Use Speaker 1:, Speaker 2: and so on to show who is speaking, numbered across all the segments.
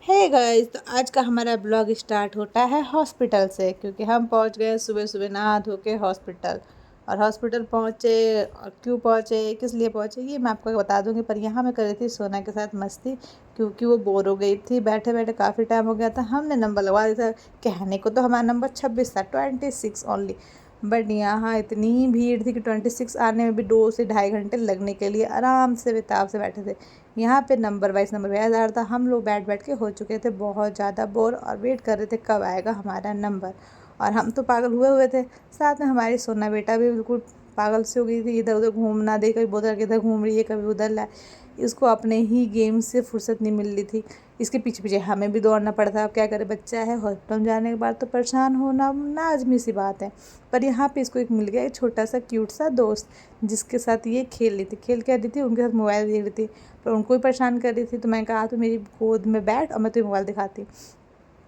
Speaker 1: Hey guys, तो आज का हमारा ब्लॉग स्टार्ट होता है हॉस्पिटल से, क्योंकि हम पहुंच गए सुबह सुबह नहा धो के हॉस्पिटल। और हॉस्पिटल पहुंचे, और क्यों पहुंचे, किस लिए पहुंचे, ये मैं आपको बता दूंगी। पर यहाँ मैं कर रही थी सोना के साथ मस्ती, क्योंकि वो बोर हो गई थी बैठे बैठे, काफ़ी टाइम हो गया था। हमने नंबर लगवा दिया था, कहने को तो हमारा नंबर 26 था, 26 ओनली। बट यहाँ इतनी भीड़ थी कि 26 आने में भी 2 से ढाई घंटे लगने के लिए आराम से बेताब से बैठे थे। यहाँ पे नंबर वाइज नंबर भेजा जा रहा था। हम लोग बैठ बैठ के हो चुके थे बहुत ज़्यादा बोर, और वेट कर रहे थे कब आएगा हमारा नंबर। और हम तो पागल हुए हुए थे, साथ में हमारी सोना बेटा भी बिल्कुल पागल से हो गई थी। इधर उधर घूमना दे, कभी उधर इधर घूम रही है, कभी उधर ला। इसको अपने ही गेम से फुर्सत नहीं मिल रही थी। इसके पीछे पीछे हमें भी दौड़ना पड़ा था। अब क्या करे, बच्चा है, हॉस्पिटल जाने के बाद तो परेशान होना लाजमी सी बात है। पर यहाँ पे इसको एक मिल गया, एक छोटा सा क्यूट सा दोस्त, जिसके साथ ये खेल रही थी। खेल क्या रही थी, उनके साथ मोबाइल देख रही थी, पर उनको भी परेशान कर रही थी। तो मैंने कहा तो मेरी गोद में बैठ और मैं तुझे मोबाइल दिखाती।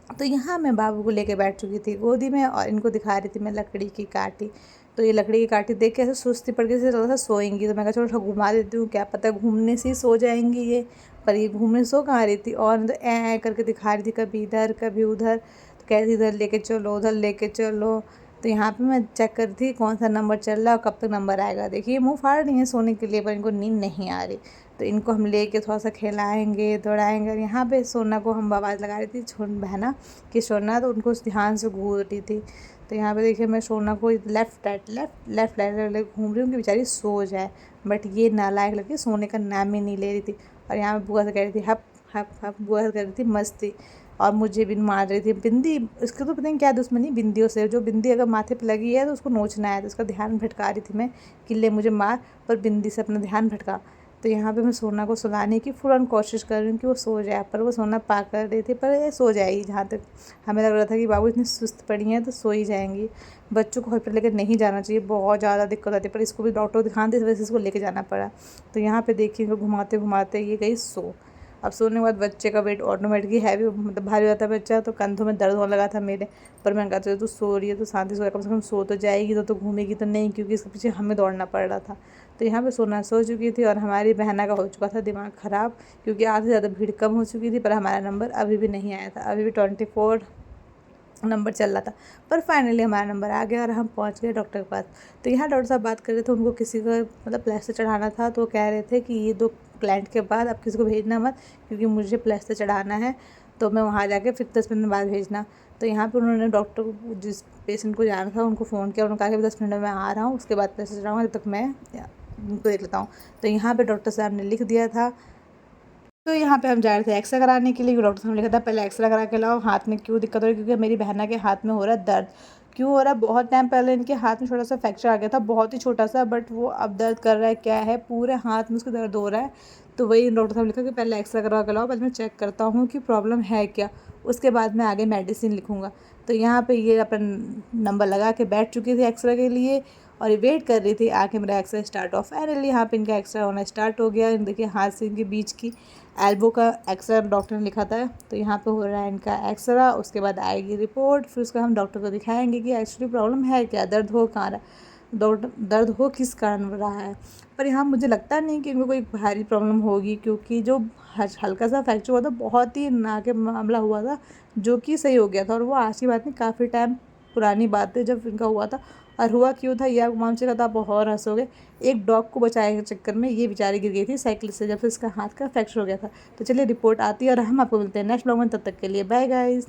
Speaker 1: तो यहाँ मैं बाबू को लेके बैठ चुकी थी गोदी में, और इनको दिखा रही थी मैं लकड़ी की काठी। तो ये लकड़ी की काठी देख के ऐसे सुस्ती पड़ गई, जैसे लगा था सोएंगी। तो मैं कहा चलो थोड़ा घुमा देती हूँ, क्या पता घूमने से ही सो जाएंगी ये। पर ये घूमने सो कहाँ रही थी, और तो ऐ करके दिखा रही थी, कभी इधर कभी उधर। तो कह रही थी इधर लेके चलो, उधर लेके चलो। तो यहाँ पे मैं चेक कर रही थी कौन सा नंबर चल रहा है और कब तक नंबर आएगा। देखिए मुँह फाड़ रही है सोने के लिए, पर इनको नींद नहीं आ रही। तो इनको हम लेके थोड़ा सा खिलाएंगे दौड़ाएंगे। और यहाँ पे सोना को हम आवाज़ लगा रही थी, छोड़ बहना कि सोना, तो उनको ध्यान से घूर रही थी। तो यहाँ पे देखिए मैं सोना को left right left left right घूम रही हूँ कि बेचारी सो जाए। बट ये नालायक लड़की सोने का नाम ही नहीं ले रही थी। और यहाँ पे बुआ से कह रही थी हप हप हप, बुआ से कर रही थी मस्ती। और मुझे भी मार रही थी। बिंदी, उसके तो पता नहीं क्या दुश्मनी बिंदियों से, जो बिंदी अगर माथे पे लगी है तो उसको नोचना है। तो उसका ध्यान भटका रही थी मैं कि ले मुझे मार, पर बिंदी से अपना ध्यान भटका। तो यहाँ पे मैं सोना को सुलाने की फ़ौरन कोशिश कर रही हूँ कि वो सो जाए, पर वो सोना पा कर रही थी, पर ये सो जाएगी। जहाँ तक हमें लग रहा था कि बाबू इतनी सुस्त पड़ी हैं तो सो ही जाएंगी। बच्चों को हॉस्पिटल लेकर नहीं जाना चाहिए, बहुत ज़्यादा दिक्कत आती है। पर इसको भी डॉक्टर दिखाने इस वजह से इसको लेके जाना पड़ा। तो यहाँ पे देखिए इनको घुमाते घुमाते ये गई सो। अब सोने के बाद बच्चे का वेट ऑटोमेटिकली हैवी, मतलब भारी होता है बच्चा, तो कंधों में दर्द होने लगा था मेरे। पर मैंने कहा तू सो रही है तो शांति से, कम से कम सो तो जाएगी, तो घूमेगी तो नहीं, क्योंकि इसके पीछे हमें दौड़ना पड़ रहा था। तो यहाँ पे सोना सो चुकी थी, और हमारी बहना का हो चुका था दिमाग ख़राब, क्योंकि आधे से ज़्यादा भीड़ कम हो चुकी थी, पर हमारा नंबर अभी भी नहीं आया था। अभी भी 24 नंबर चल रहा था। पर फाइनली हमारा नंबर आ गया और हम पहुंच गए डॉक्टर के पास। तो यहाँ डॉक्टर साहब बात कर रहे थे, उनको किसी को मतलब प्लास्टर चढ़ाना था। तो कह रहे थे कि ये 2 क्लाइंट के बाद अब किसी को भेजना मत, क्योंकि मुझे प्लास्टर चढ़ाना है। तो मैं वहाँ जाके फिर 10 मिनट बाद भेजना। तो यहाँ पर उन्होंने डॉक्टर को, जिस पेशेंट को जाना था, उनको फ़ोन किया। उन्होंने कहा कि 10 मिनट में मैं आ रहा हूँ, उसके बाद प्लास्टर चढ़ाऊँगा, जब तक मैं उनको देख लेता हूँ। तो यहाँ पर डॉक्टर साहब ने लिख दिया था। तो यहाँ पे हम जा रहे थे एक्सरे कराने के लिए। डॉक्टर साहब ने लिखा था पहले एक्सरे करा के लाओ, हाथ में क्यों दिक्कत हो रही है, क्योंकि मेरी बहना के हाथ में हो रहा है दर्द। क्यों हो रहा है, बहुत टाइम पहले इनके हाथ में छोटा सा फ्रैक्चर आ गया था, बहुत ही छोटा सा, बट वो अब दर्द कर रहा है, क्या है, पूरे हाथ में उसको दर्द हो रहा है। तो वही डॉक्टर साहब ने लिखा कि पहले एक्सरे करवा के लाओ, पहले मैं चेक करता हूँ कि प्रॉब्लम है क्या, उसके बाद मैं आगे मेडिसिन लिखूँगा। तो यहाँ पर ये अपन नंबर लगा के बैठ चुकी थी एक्सरे के लिए, और ये वेट कर रही थी आके मेरा एक्सरे स्टार्ट ऑफ। फाइनली यहाँ पे इनका एक्सरे होना स्टार्ट हो गया। देखिए हाथ से इनके बीच की एल्बो का एक्सरा डॉक्टर ने लिखा था। तो यहाँ पे हो रहा है इनका एक्सरा, उसके बाद आएगी रिपोर्ट, फिर उसका हम डॉक्टर को दिखाएंगे कि एक्चुअली प्रॉब्लम है क्या, दर्द हो कहाँ रहा, दर्द हो किस कारण रहा है। पर यहाँ मुझे लगता नहीं कि इनको कोई भारी प्रॉब्लम होगी, क्योंकि जो हल्का सा फ्रैक्चर हुआ था, बहुत ही ना के मामला हुआ था, जो कि सही हो गया था। और वो आज की बात नहीं, काफ़ी टाइम पुरानी बात है जब इनका हुआ था। और हुआ क्यों था, यह मालूम चला था, आप बहुत हंसोगे। एक डॉग को बचाने के चक्कर में ये बेचारी गिर गई थी साइकिल से, जब से इसका हाथ का फ्रैक्चर हो गया था। तो चलिए रिपोर्ट आती है और हम आपको मिलते हैं नेक्स्ट ब्लॉग में। तब तक के लिए बाय गाइस।